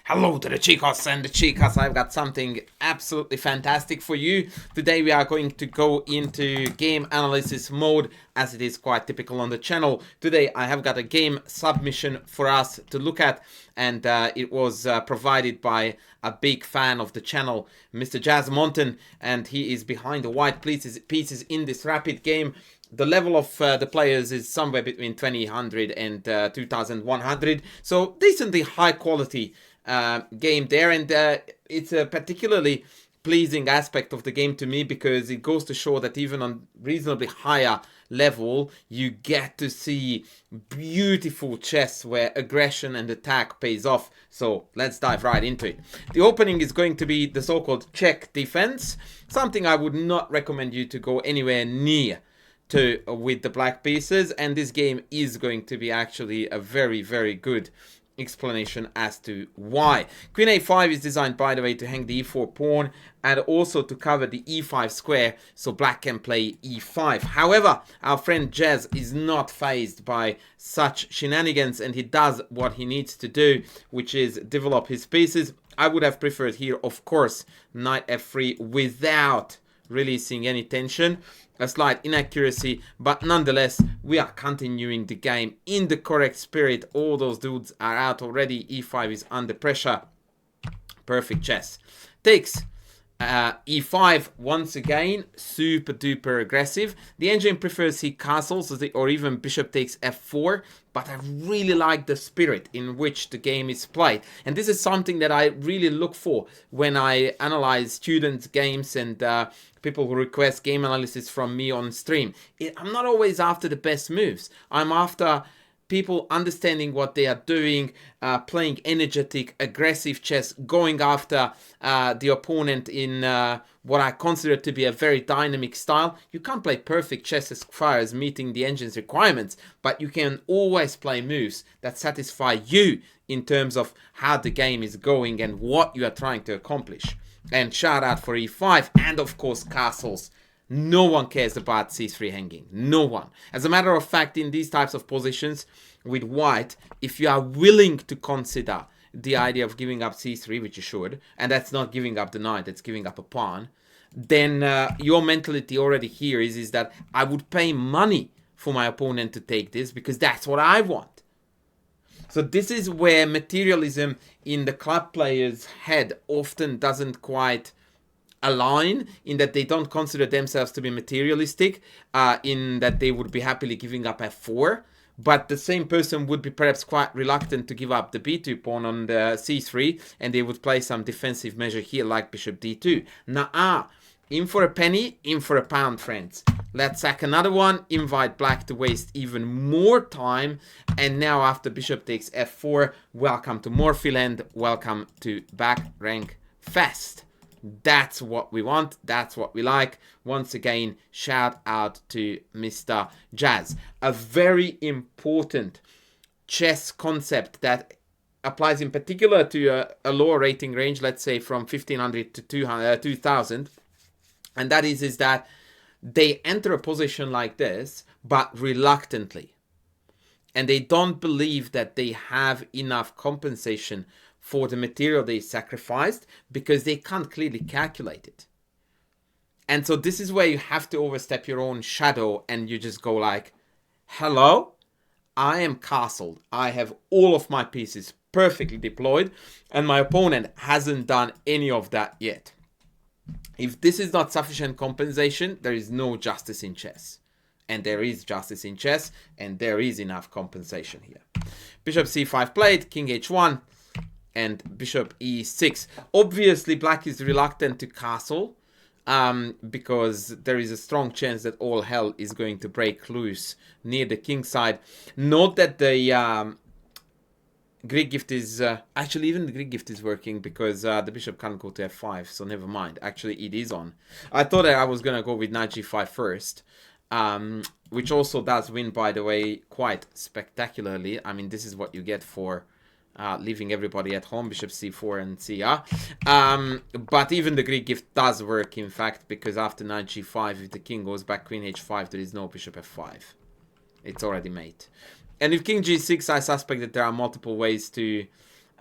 Hello to the chicos and the chicas. I've got something absolutely fantastic for you. Today we are going to go into game analysis mode, as it is quite typical on the channel. Today I have got a game submission for us to look at, and it was provided by a big fan of the channel, Mr. Jazzmonton, and he is behind the white pieces in this rapid game. The level of the players is somewhere between 2000 and 2100, so decently high quality game there, and it's a particularly pleasing aspect of the game to me because it goes to show that even on reasonably higher level you get to see beautiful chess where aggression and attack pays off. So let's dive right into it. The opening is going to be the so-called check defense, something I would not recommend you to go anywhere near with the black pieces, and this game is going to be actually a very good explanation as to why. Queen a5 is designed, by the way, to hang the e4 pawn and also to cover the e5 square so black can play e5. However, our friend Jazz is not fazed by such shenanigans, and he does what he needs to do, which is develop his pieces. I would have preferred here, of course, knight f3 without releasing any tension. A slight inaccuracy, but nonetheless we are continuing the game in the correct spirit. All those dudes are out already. e5 is under pressure. Perfect chess. Takes e5 once again, super duper aggressive. The engine prefers he castles or even bishop takes f4, but I really like the spirit in which the game is played, and this is something that I really look for when I analyze students' games and people who request game analysis from me on stream. I'm not always after the best moves. I'm after people understanding what they are doing, playing energetic, aggressive chess, going after the opponent in what I consider to be a very dynamic style. You can't play perfect chess as far as meeting the engine's requirements, but you can always play moves that satisfy you in terms of how the game is going and what you are trying to accomplish. And shout out for e5, and of course castles. No one cares about c3 hanging. No one. As a matter of fact, in these types of positions with white, if you are willing to consider the idea of giving up c3, which you should, and that's not giving up the knight, that's giving up a pawn, then your mentality already here is that I would pay money for my opponent to take this because that's what I want. So this is where materialism in the club player's head often doesn't quite align, in that they don't consider themselves to be materialistic, in that they would be happily giving up f4, but the same person would be perhaps quite reluctant to give up the b2 pawn on the c3, and they would play some defensive measure here like bishop d2. Nah, in for a penny, in for a pound, friends. Let's sack another one, invite black to waste even more time, and now after bishop takes f4, welcome to Morphiland, welcome to back rank fast. That's what we want, that's what we like. Once again, shout out to Mr. Jazz. A very important chess concept that applies in particular to a lower rating range, let's say from 1500 to 2000, and that is that they enter a position like this, but reluctantly. And they don't believe that they have enough compensation for the material they sacrificed because they can't clearly calculate it. And so this is where you have to overstep your own shadow and you just go like, hello, I am castled. I have all of my pieces perfectly deployed and my opponent hasn't done any of that yet. If this is not sufficient compensation, there is no justice in chess. And there is justice in chess, and there is enough compensation here. Bishop c5 played, king h1, and bishop e6. Obviously, black is reluctant to castle, because there is a strong chance that all hell is going to break loose near the king side. Note that the Greek gift is, actually even the Greek gift is working because the bishop can't go to f5, so never mind. Actually, it is on. I thought that I was going to go with knight g5 first, which also does win, by the way, quite spectacularly. I mean, this is what you get for leaving everybody at home, bishop c4 and cr. But even the Greek gift does work, in fact, because after knight g5, if the king goes back queen h5, there is no bishop f5. It's already mate. And if king g6, I suspect that there are multiple ways to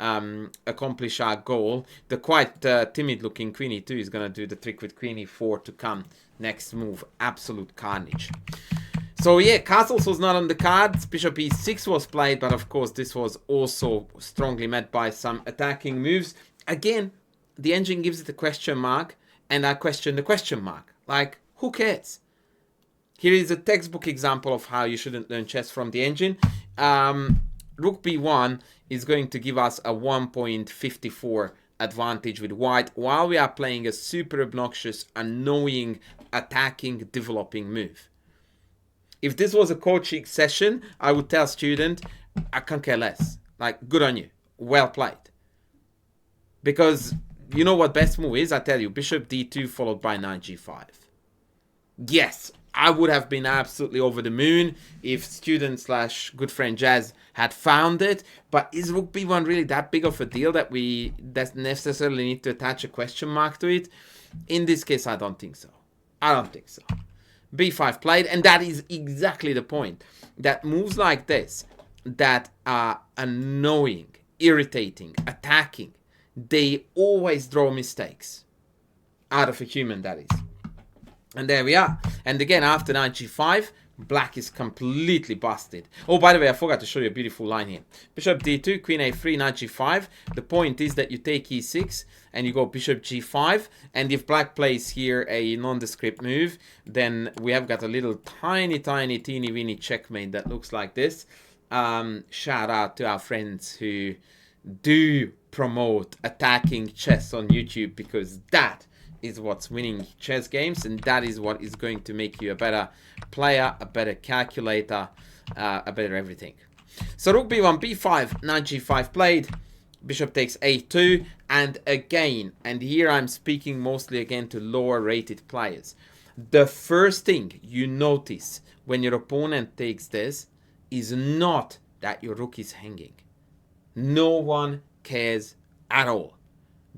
accomplish our goal. The quite timid looking queen e2 is going to do the trick with queen e4 to come next move. Absolute carnage. So yeah, castles was not on the cards. Bishop e6 was played, but of course this was also strongly met by some attacking moves. Again, the engine gives it a question mark, and I question the question mark. Like, who cares? Here is a textbook example of how you shouldn't learn chess from the engine. Rook b1 is going to give us a 1.54 advantage with white, while we are playing a super obnoxious, annoying, attacking, developing move. If this was a coaching session, I would tell student, I can't care less. Like, good on you. Well played. Because you know what best move is? I tell you, bishop d2 followed by knight g5. Yes, I would have been absolutely over the moon if student / good friend Jazz had found it. But is rook b1 really that big of a deal that we necessarily need to attach a question mark to it? In this case, I don't think so. I don't think so. b5 played, and that is exactly the point. That moves like this, that are annoying, irritating, attacking, they always draw mistakes. Out of a human, that is. And there we are. And again, after knight g5, black is completely busted. Oh, by the way, I forgot to show you a beautiful line here. Bishop d2, queen a3, knight g5. The point is that you take e6 and you go bishop g5. And if black plays here a nondescript move, then we have got a little tiny, teeny, weeny checkmate that looks like this. Shout out to our friends who do promote attacking chess on YouTube, because that is what's winning chess games, and that is what is going to make you a better player, a better calculator, a better everything. So rook b1, b5, knight g5 played, bishop takes a2, and again, and here I'm speaking mostly again to lower rated players, the first thing you notice when your opponent takes this is not that your rook is hanging. No one cares at all.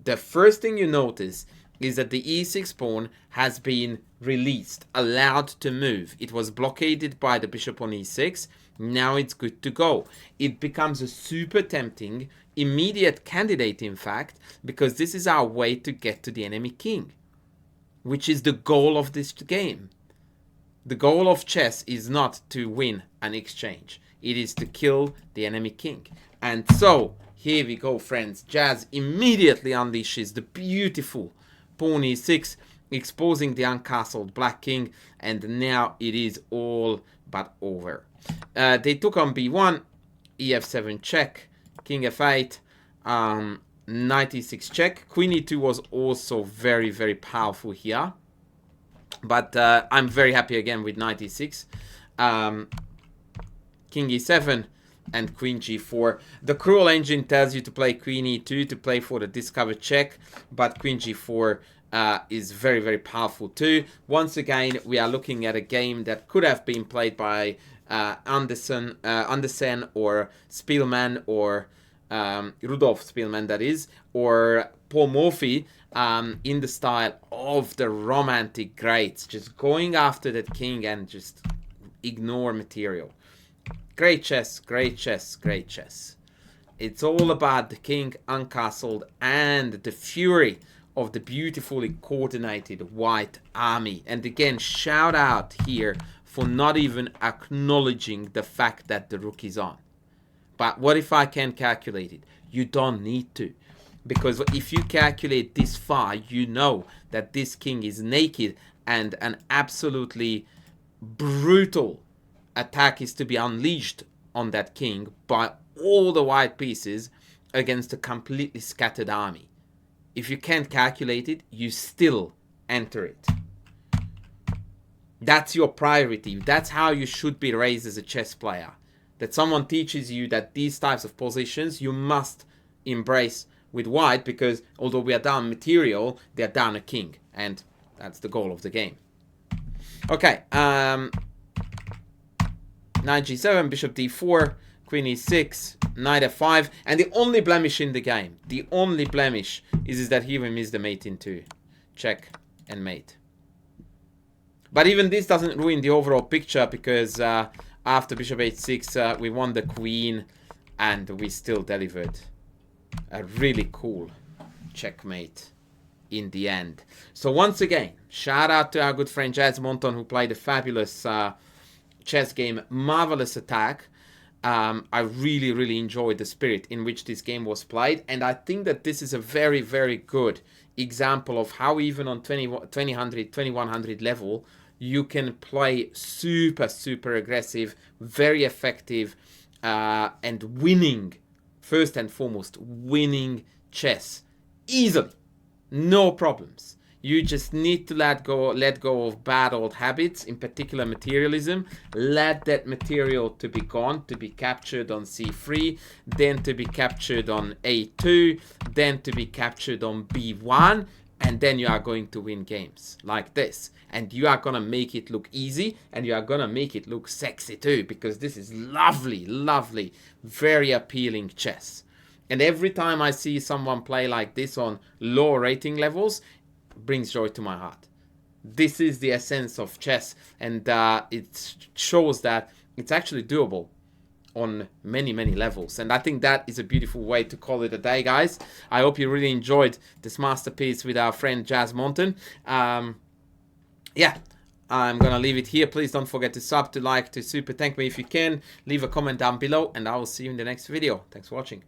The first thing you notice is that the e6 pawn has been released, allowed to move. It was blockaded by the bishop on e6. Now it's good to go. It becomes a super tempting, immediate candidate, in fact, because this is our way to get to the enemy king, which is the goal of this game. The goal of chess is not to win an exchange. It is to kill the enemy king. And so, here we go, friends. Jazz immediately unleashes the beautiful pawn e6, exposing the uncastled black king, and now it is all but over. They took on b1, ef7 check, king f8, knight e6 check. Queen e2 was also very, very powerful here, but I'm very happy again with knight e6, king e7, and queen g4. The cruel engine tells you to play queen e2 to play for the discovered check, but queen g4 is very, very powerful too. Once again, we are looking at a game that could have been played by Andersen or Spielmann, or Rudolf Spielmann, that is, or Paul Morphy, in the style of the romantic greats, just going after that king and just ignore material. Great chess, great chess, great chess. It's all about the king uncastled and the fury of the beautifully coordinated white army. And again, shout out here for not even acknowledging the fact that the rook is on. But what if I can calculate it? You don't need to. Because if you calculate this far, you know that this king is naked, and an absolutely brutal attack is to be unleashed on that king by all the white pieces against a completely scattered army. If you can't calculate it, you still enter it. That's your priority. That's how you should be raised as a chess player. That someone teaches you that these types of positions you must embrace with white, because although we are down material, they are down a king, and that's the goal of the game. Okay, knight g7, bishop d4, queen e6, knight f5, and the only blemish in the game, the only blemish is that here we missed the mate into check and mate. But even this doesn't ruin the overall picture, because after bishop h6 we won the queen and we still delivered. a really cool checkmate in the end. So once again, shout out to our good friend Jazzmonton, who played a fabulous chess game, marvelous attack. I really, really enjoyed the spirit in which this game was played, and I think that this is a very, very good example of how even on 2100 level you can play super, super aggressive, very effective, and winning, first and foremost, winning chess easily. No problems. You just need to let go of bad old habits, in particular materialism. Let that material to be gone, to be captured on c3, then to be captured on a2, then to be captured on b1, and then you are going to win games like this. And you are going to make it look easy, and you are going to make it look sexy too, because this is lovely, lovely, very appealing chess. And every time I see someone play like this on low rating levels, it brings joy to my heart. This is the essence of chess, and it shows that it's actually doable on many, many levels. And I think that is a beautiful way to call it a day, guys. I hope you really enjoyed this masterpiece with our friend Jazzmonton. Yeah, I'm gonna leave it here. Please don't forget to sub, to like, to super thank me if you can. Leave a comment down below, and I will see you in the next video. Thanks for watching.